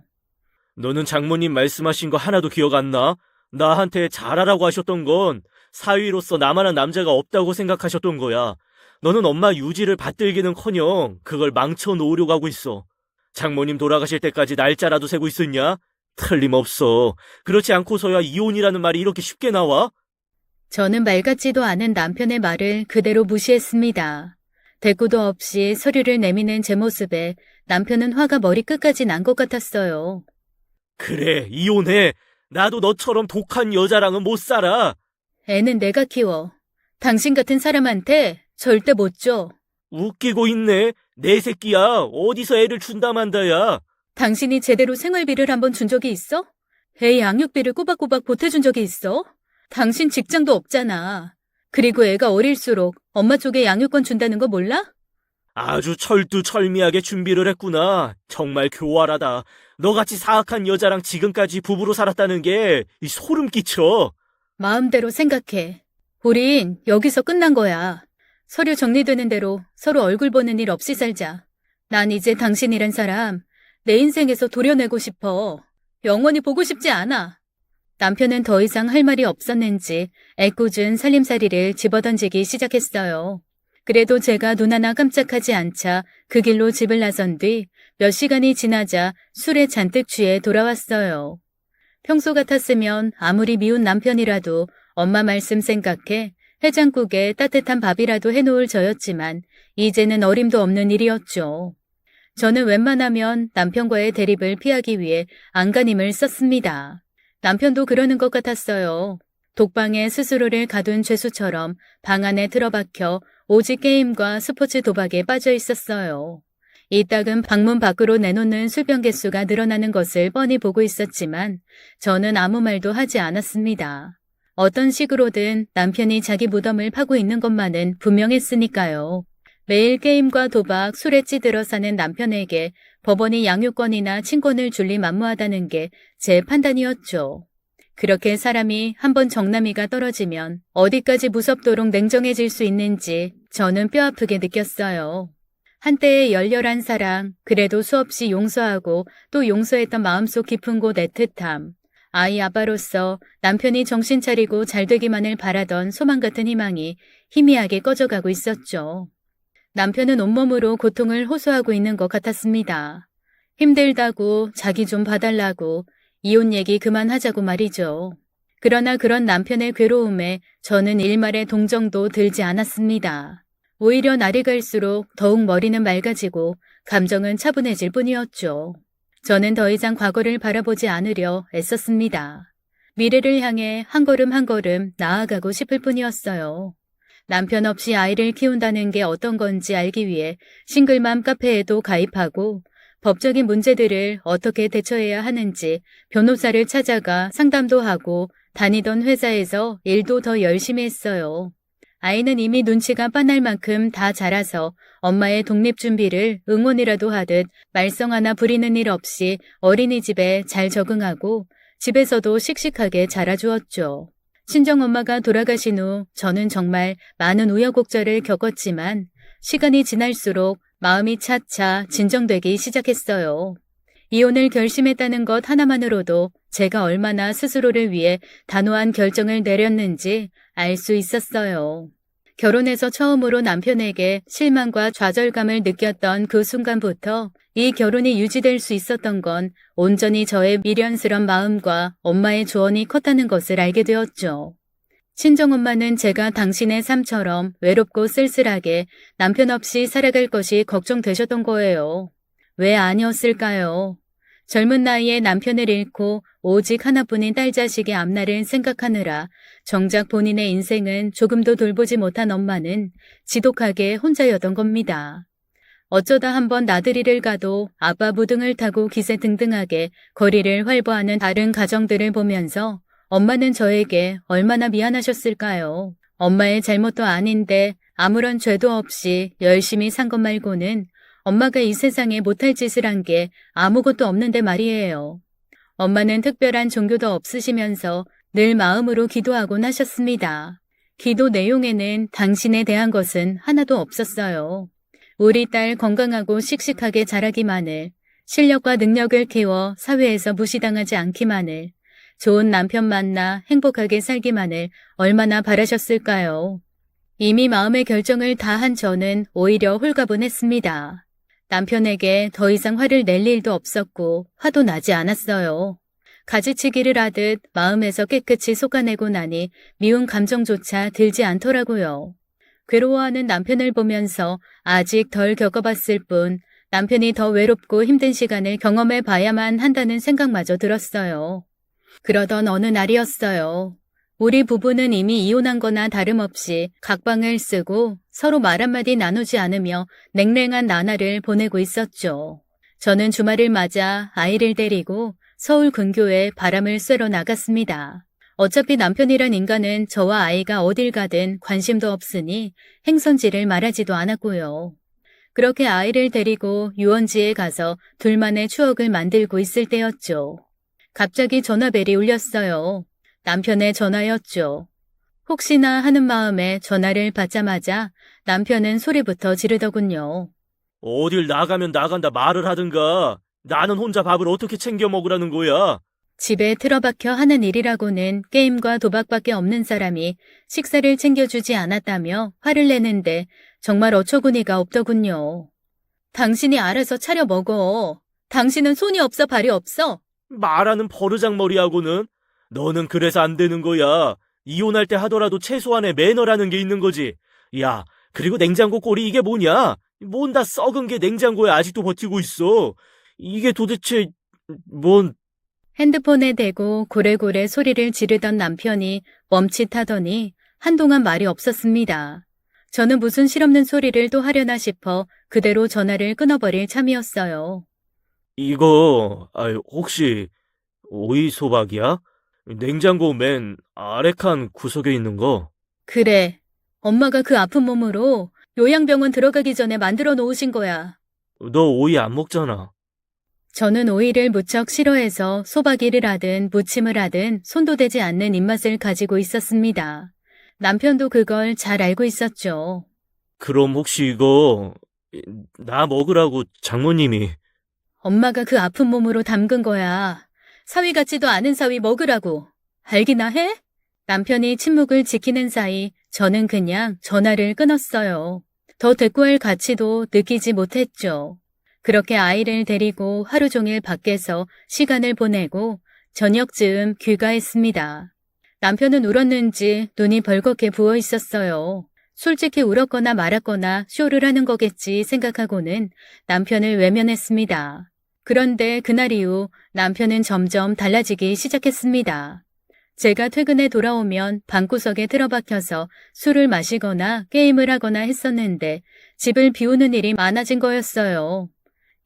너는 장모님 말씀하신 거 하나도 기억 안 나? 나한테 잘하라고 하셨던 건 사위로서 나만한 남자가 없다고 생각하셨던 거야. 너는 엄마 유지를 받들기는커녕 그걸 망쳐놓으려고 하고 있어. 장모님 돌아가실 때까지 날짜라도 세고 있었냐? 틀림없어. 그렇지 않고서야 이혼이라는 말이 이렇게 쉽게 나와? 저는 말 같지도 않은 남편의 말을 그대로 무시했습니다. 대꾸도 없이 서류를 내미는 제 모습에 남편은 화가 머리끝까지 난 것 같았어요. 그래, 이혼해. 나도 너처럼 독한 여자랑은 못 살아. 애는 내가 키워. 당신 같은 사람한테 절대 못 줘. 웃기고 있네. 내 새끼야. 어디서 애를 준다 만다야. 당신이 제대로 생활비를 한번 준 적이 있어? 애 양육비를 꼬박꼬박 보태준 적이 있어? 당신 직장도 없잖아. 그리고 애가 어릴수록 엄마 쪽에 양육권 준다는 거 몰라? 아주 철두철미하게 준비를 했구나. 정말 교활하다. 너같이 사악한 여자랑 지금까지 부부로 살았다는 게 소름 끼쳐. 마음대로 생각해. 우린 여기서 끝난 거야. 서류 정리되는 대로 서로 얼굴 보는 일 없이 살자. 난 이제 당신이란 사람 내 인생에서 도려내고 싶어. 영원히 보고 싶지 않아. 남편은 더 이상 할 말이 없었는지 애꿎은 살림살이를 집어던지기 시작했어요. 그래도 제가 눈 하나 깜짝하지 않자 그 길로 집을 나선 뒤 몇 시간이 지나자 술에 잔뜩 취해 돌아왔어요. 평소 같았으면 아무리 미운 남편이라도 엄마 말씀 생각해 해장국에 따뜻한 밥이라도 해놓을 저였지만 이제는 어림도 없는 일이었죠. 저는 웬만하면 남편과의 대립을 피하기 위해 안간힘을 썼습니다. 남편도 그러는 것 같았어요. 독방에 스스로를 가둔 죄수처럼 방 안에 틀어박혀 오직 게임과 스포츠 도박에 빠져 있었어요. 이따금 방문 밖으로 내놓는 술병 개수가 늘어나는 것을 뻔히 보고 있었지만 저는 아무 말도 하지 않았습니다. 어떤 식으로든 남편이 자기 무덤을 파고 있는 것만은 분명했으니까요. 매일 게임과 도박, 술에 찌들어 사는 남편에게 법원이 양육권이나 친권을 줄리 만무하다는 게 제 판단이었죠. 그렇게 사람이 한번 정남이가 떨어지면 어디까지 무섭도록 냉정해질 수 있는지 저는 뼈아프게 느꼈어요. 한때의 열렬한 사랑, 그래도 수없이 용서하고 또 용서했던 마음속 깊은 곳 애틋함, 아이 아빠로서 남편이 정신 차리고 잘 되기만을 바라던 소망 같은 희망이 희미하게 꺼져가고 있었죠. 남편은 온몸으로 고통을 호소하고 있는 것 같았습니다. 힘들다고 자기 좀 봐달라고 이혼 얘기 그만하자고 말이죠. 그러나 그런 남편의 괴로움에 저는 일말의 동정도 들지 않았습니다. 오히려 날이 갈수록 더욱 머리는 맑아지고 감정은 차분해질 뿐이었죠. 저는 더 이상 과거를 바라보지 않으려 애썼습니다. 미래를 향해 한 걸음 한 걸음 나아가고 싶을 뿐이었어요. 남편 없이 아이를 키운다는 게 어떤 건지 알기 위해 싱글맘 카페에도 가입하고 법적인 문제들을 어떻게 대처해야 하는지 변호사를 찾아가 상담도 하고 다니던 회사에서 일도 더 열심히 했어요. 아이는 이미 눈치가 빤할 만큼 다 자라서 엄마의 독립 준비를 응원이라도 하듯 말썽 하나 부리는 일 없이 어린이집에 잘 적응하고 집에서도 씩씩하게 자라주었죠. 친정엄마가 돌아가신 후 저는 정말 많은 우여곡절을 겪었지만 시간이 지날수록 마음이 차차 진정되기 시작했어요. 이혼을 결심했다는 것 하나만으로도 제가 얼마나 스스로를 위해 단호한 결정을 내렸는지 알 수 있었어요. 결혼해서 처음으로 남편에게 실망과 좌절감을 느꼈던 그 순간부터 이 결혼이 유지될 수 있었던 건 온전히 저의 미련스런 마음과 엄마의 조언이 컸다는 것을 알게 되었죠. 친정엄마는 제가 당신의 삶처럼 외롭고 쓸쓸하게 남편 없이 살아갈 것이 걱정되셨던 거예요. 왜 아니었을까요? 젊은 나이에 남편을 잃고 오직 하나뿐인 딸 자식의 앞날을 생각하느라 정작 본인의 인생은 조금도 돌보지 못한 엄마는 지독하게 혼자였던 겁니다. 어쩌다 한번 나들이를 가도 아빠 무등을 타고 기세등등하게 거리를 활보하는 다른 가정들을 보면서 엄마는 저에게 얼마나 미안하셨을까요? 엄마의 잘못도 아닌데 아무런 죄도 없이 열심히 산 것 말고는 엄마가 이 세상에 못할 짓을 한 게 아무것도 없는데 말이에요. 엄마는 특별한 종교도 없으시면서 늘 마음으로 기도하곤 하셨습니다. 기도 내용에는 당신에 대한 것은 하나도 없었어요. 우리 딸 건강하고 씩씩하게 자라기만을, 실력과 능력을 키워 사회에서 무시당하지 않기만을, 좋은 남편 만나 행복하게 살기만을 얼마나 바라셨을까요? 이미 마음의 결정을 다 한 저는 오히려 홀가분했습니다. 남편에게 더 이상 화를 낼 일도 없었고 화도 나지 않았어요. 가지치기를 하듯 마음에서 깨끗이 쏟아내고 나니 미운 감정조차 들지 않더라고요. 괴로워하는 남편을 보면서 아직 덜 겪어봤을 뿐 남편이 더 외롭고 힘든 시간을 경험해 봐야만 한다는 생각마저 들었어요. 그러던 어느 날이었어요. 우리 부부는 이미 이혼한 거나 다름없이 각방을 쓰고 서로 말 한마디 나누지 않으며 냉랭한 나날을 보내고 있었죠. 저는 주말을 맞아 아이를 데리고 서울 근교에 바람을 쐬러 나갔습니다. 어차피 남편이란 인간은 저와 아이가 어딜 가든 관심도 없으니 행선지를 말하지도 않았고요. 그렇게 아이를 데리고 유원지에 가서 둘만의 추억을 만들고 있을 때였죠. 갑자기 전화벨이 울렸어요. 남편의 전화였죠. 혹시나 하는 마음에 전화를 받자마자 남편은 소리부터 지르더군요. 어딜 나가면 나간다 말을 하든가. 나는 혼자 밥을 어떻게 챙겨 먹으라는 거야? 집에 틀어박혀 하는 일이라고는 게임과 도박밖에 없는 사람이 식사를 챙겨주지 않았다며 화를 내는데 정말 어처구니가 없더군요. 당신이 알아서 차려 먹어. 당신은 손이 없어 발이 없어. 말하는 버르장머리하고는. 너는 그래서 안 되는 거야. 이혼할 때 하더라도 최소한의 매너라는 게 있는 거지. 야, 그리고 냉장고 꼴이 이게 뭐냐? 뭔 다 썩은 게 냉장고에 아직도 버티고 있어. 이게 도대체 뭔... 핸드폰에 대고 고래고래 소리를 지르던 남편이 멈칫하더니 한동안 말이 없었습니다. 저는 무슨 실없는 소리를 또 하려나 싶어 그대로 전화를 끊어버릴 참이었어요. 이거 혹시 오이소박이야? 냉장고 맨 아래 칸 구석에 있는 거. 그래, 엄마가 그 아픈 몸으로 요양병원 들어가기 전에 만들어 놓으신 거야. 너 오이 안 먹잖아. 저는 오이를 무척 싫어해서 소박이를 하든 무침을 하든 손도 대지 않는 입맛을 가지고 있었습니다. 남편도 그걸 잘 알고 있었죠. 그럼 혹시 이거 나 먹으라고 장모님이... 엄마가 그 아픈 몸으로 담근 거야. 사위 같지도 않은 사위 먹으라고. 알기나 해? 남편이 침묵을 지키는 사이 저는 그냥 전화를 끊었어요. 더 대꾸할 가치도 느끼지 못했죠. 그렇게 아이를 데리고 하루 종일 밖에서 시간을 보내고 저녁쯤 귀가했습니다. 남편은 울었는지 눈이 벌겋게 부어 있었어요. 솔직히 울었거나 말았거나 쇼를 하는 거겠지 생각하고는 남편을 외면했습니다. 그런데 그날 이후 남편은 점점 달라지기 시작했습니다. 제가 퇴근해 돌아오면 방구석에 틀어박혀서 술을 마시거나 게임을 하거나 했었는데 집을 비우는 일이 많아진 거였어요.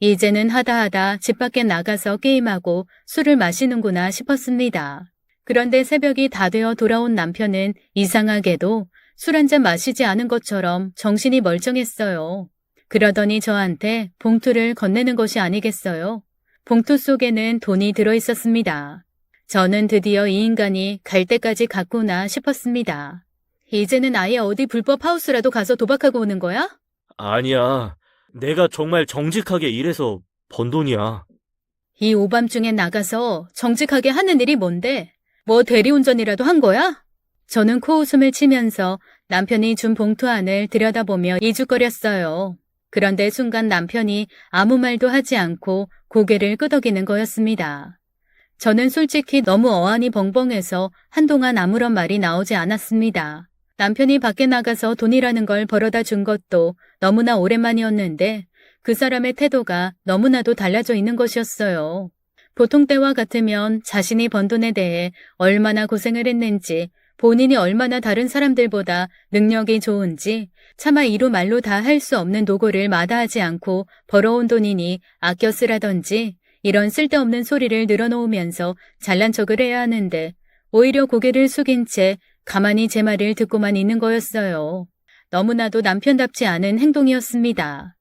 이제는 하다 집 밖에 나가서 게임하고 술을 마시는구나 싶었습니다. 그런데 새벽이 다 되어 돌아온 남편은 이상하게도 술 한 잔 마시지 않은 것처럼 정신이 멀쩡했어요. 그러더니 저한테 봉투를 건네는 것이 아니겠어요? 봉투 속에는 돈이 들어 있었습니다. 저는 드디어 이 인간이 갈 때까지 갔구나 싶었습니다. 이제는 아예 어디 불법 하우스라도 가서 도박하고 오는 거야? 아니야. 내가 정말 정직하게 일해서 번 돈이야. 이 오밤중에 나가서 정직하게 하는 일이 뭔데? 뭐 대리운전이라도 한 거야? 저는 코웃음을 치면서 남편이 준 봉투 안을 들여다보며 이죽거렸어요. 그런데 순간 남편이 아무 말도 하지 않고 고개를 끄덕이는 거였습니다. 저는 솔직히 너무 어안이 벙벙해서 한동안 아무런 말이 나오지 않았습니다. 남편이 밖에 나가서 돈이라는 걸 벌어다 준 것도 너무나 오랜만이었는데 그 사람의 태도가 너무나도 달라져 있는 것이었어요. 보통 때와 같으면 자신이 번 돈에 대해 얼마나 고생을 했는지, 본인이 얼마나 다른 사람들보다 능력이 좋은지 차마 이루 말로 다 할 수 없는 노고를 마다하지 않고 벌어온 돈이니 아껴 쓰라던지 이런 쓸데없는 소리를 늘어놓으면서 잘난 척을 해야 하는데 오히려 고개를 숙인 채 가만히 제 말을 듣고만 있는 거였어요. 너무나도 남편답지 않은 행동이었습니다.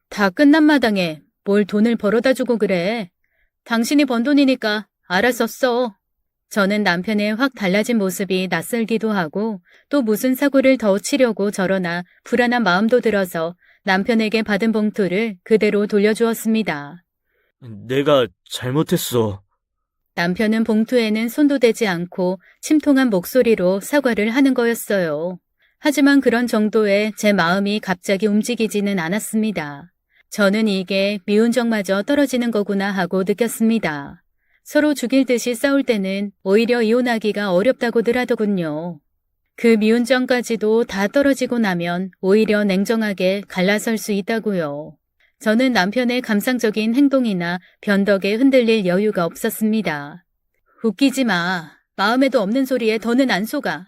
다 끝난 마당에 뭘 돈을 벌어다 주고 그래. 당신이 번 돈이니까 알아서 써. 저는 남편의 확 달라진 모습이 낯설기도 하고 또 무슨 사고를 더 치려고 저러나 불안한 마음도 들어서 남편에게 받은 봉투를 그대로 돌려주었습니다. 내가 잘못했어. 남편은 봉투에는 손도 대지 않고 침통한 목소리로 사과를 하는 거였어요. 하지만 그런 정도의 제 마음이 갑자기 움직이지는 않았습니다. 저는 이게 미운 정마저 떨어지는 거구나 하고 느꼈습니다. 서로 죽일 듯이 싸울 때는 오히려 이혼하기가 어렵다고들 하더군요. 그 미운 정까지도 다 떨어지고 나면 오히려 냉정하게 갈라설 수 있다고요. 저는 남편의 감상적인 행동이나 변덕에 흔들릴 여유가 없었습니다. 웃기지 마. 마음에도 없는 소리에 더는 안 속아.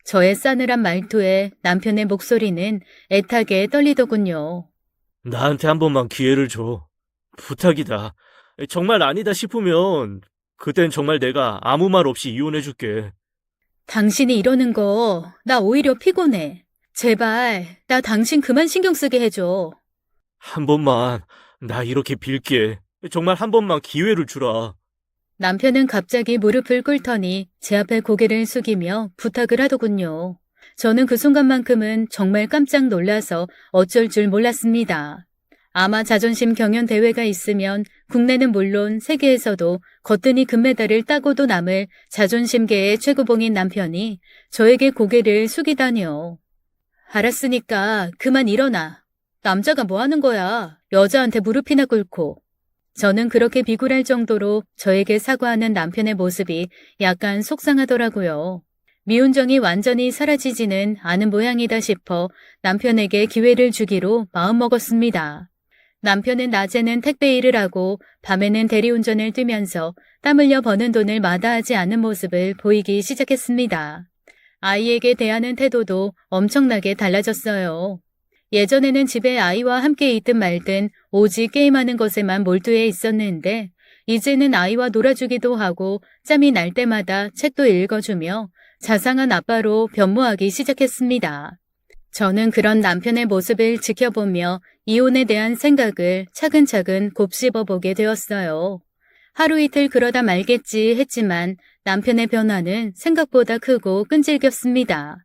저의 싸늘한 말투에 남편의 목소리는 애타게 떨리더군요. 나한테 한 번만 기회를 줘. 부탁이다. 정말 아니다 싶으면 그땐 정말 내가 아무 말 없이 이혼해줄게. 당신이 이러는 거 나 오히려 피곤해. 제발 나 당신 그만 신경 쓰게 해줘. 한 번만, 나 이렇게 빌게. 정말 한 번만 기회를 주라. 남편은 갑자기 무릎을 꿇더니 제 앞에 고개를 숙이며 부탁을 하더군요. 저는 그 순간만큼은 정말 깜짝 놀라서 어쩔 줄 몰랐습니다. 아마 자존심 경연 대회가 있으면 국내는 물론 세계에서도 거뜬히 금메달을 따고도 남을 자존심계의 최고봉인 남편이 저에게 고개를 숙이다니요. 알았으니까 그만 일어나. 남자가 뭐 하는 거야? 여자한테 무릎이나 꿇고. 저는 그렇게 비굴할 정도로 저에게 사과하는 남편의 모습이 약간 속상하더라고요. 미운 정이 완전히 사라지지는 않은 모양이다 싶어 남편에게 기회를 주기로 마음먹었습니다. 남편은 낮에는 택배 일을 하고 밤에는 대리운전을 뛰면서 땀 흘려 버는 돈을 마다하지 않는 모습을 보이기 시작했습니다. 아이에게 대하는 태도도 엄청나게 달라졌어요. 예전에는 집에 아이와 함께 있든 말든 오직 게임하는 것에만 몰두해 있었는데 이제는 아이와 놀아주기도 하고 짬이 날 때마다 책도 읽어주며 자상한 아빠로 변모하기 시작했습니다. 저는 그런 남편의 모습을 지켜보며 이혼에 대한 생각을 차근차근 곱씹어보게 되었어요. 하루 이틀 그러다 말겠지 했지만 남편의 변화는 생각보다 크고 끈질겼습니다.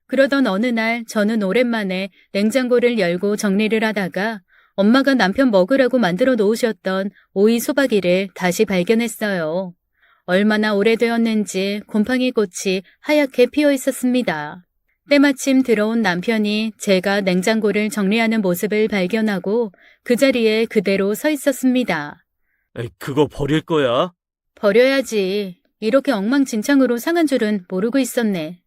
그러던 어느 날 저는 오랜만에 냉장고를 열고 정리를 하다가 엄마가 남편 먹으라고 만들어 놓으셨던 오이 소박이를 다시 발견했어요. 얼마나 오래되었는지 곰팡이 꽃이 하얗게 피어 있었습니다. 때마침 들어온 남편이 제가 냉장고를 정리하는 모습을 발견하고 그 자리에 그대로 서 있었습니다. 에이, 그거 버릴 거야? 버려야지. 이렇게 엉망진창으로 상한 줄은 모르고 있었네.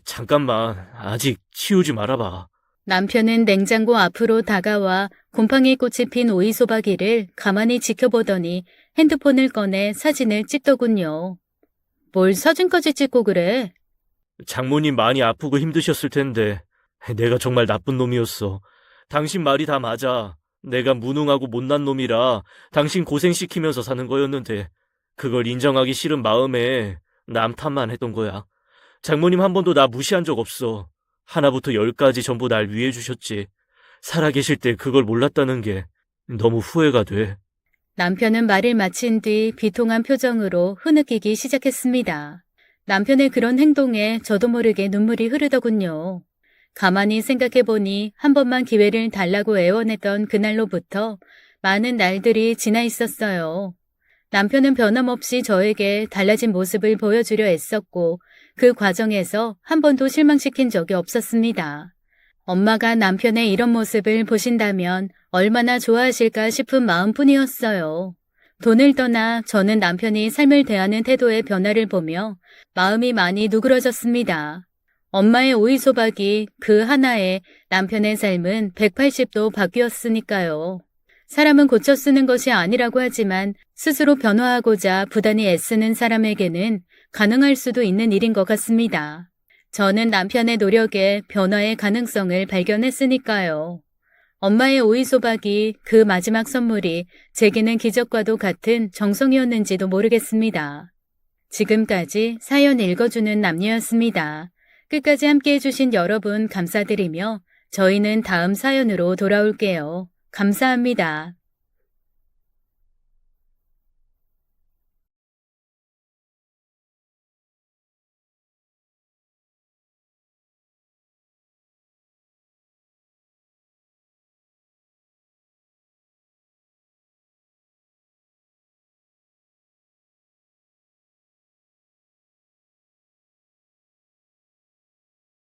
잠깐만, 아직 치우지 말아봐. 남편은 냉장고 앞으로 다가와 곰팡이 꽃이 핀 오이 소박이를 가만히 지켜보더니 핸드폰을 꺼내 사진을 찍더군요. 뭘 사진까지 찍고 그래? 장모님 많이 아프고 힘드셨을 텐데 내가 정말 나쁜 놈이었어. 당신 말이 다 맞아. 내가 무능하고 못난 놈이라 당신 고생시키면서 사는 거였는데 그걸 인정하기 싫은 마음에 남 탓만 했던 거야. 장모님 한 번도 나 무시한 적 없어. 하나부터 열까지 전부 날 위해 주셨지. 살아계실 때 그걸 몰랐다는 게 너무 후회가 돼. 남편은 말을 마친 뒤 비통한 표정으로 흐느끼기 시작했습니다. 남편의 그런 행동에 저도 모르게 눈물이 흐르더군요. 가만히 생각해보니 한 번만 기회를 달라고 애원했던 그날로부터 많은 날들이 지나 있었어요. 남편은 변함없이 저에게 달라진 모습을 보여주려 애썼고 그 과정에서 한 번도 실망시킨 적이 없었습니다. 엄마가 남편의 이런 모습을 보신다면 얼마나 좋아하실까 싶은 마음뿐이었어요. 돈을 떠나 저는 남편이 삶을 대하는 태도의 변화를 보며 마음이 많이 누그러졌습니다. 엄마의 오이소박이 그 하나에 남편의 삶은 180도 바뀌었으니까요. 사람은 고쳐 쓰는 것이 아니라고 하지만 스스로 변화하고자 부단히 애쓰는 사람에게는 가능할 수도 있는 일인 것 같습니다. 저는 남편의 노력에 변화의 가능성을 발견했으니까요. 엄마의 오이소박이 그 마지막 선물이 제게는 기적과도 같은 정성이었는지도 모르겠습니다. 지금까지 사연 읽어주는 남녀였습니다. 끝까지 함께 해주신 여러분 감사드리며 저희는 다음 사연으로 돌아올게요. 감사합니다.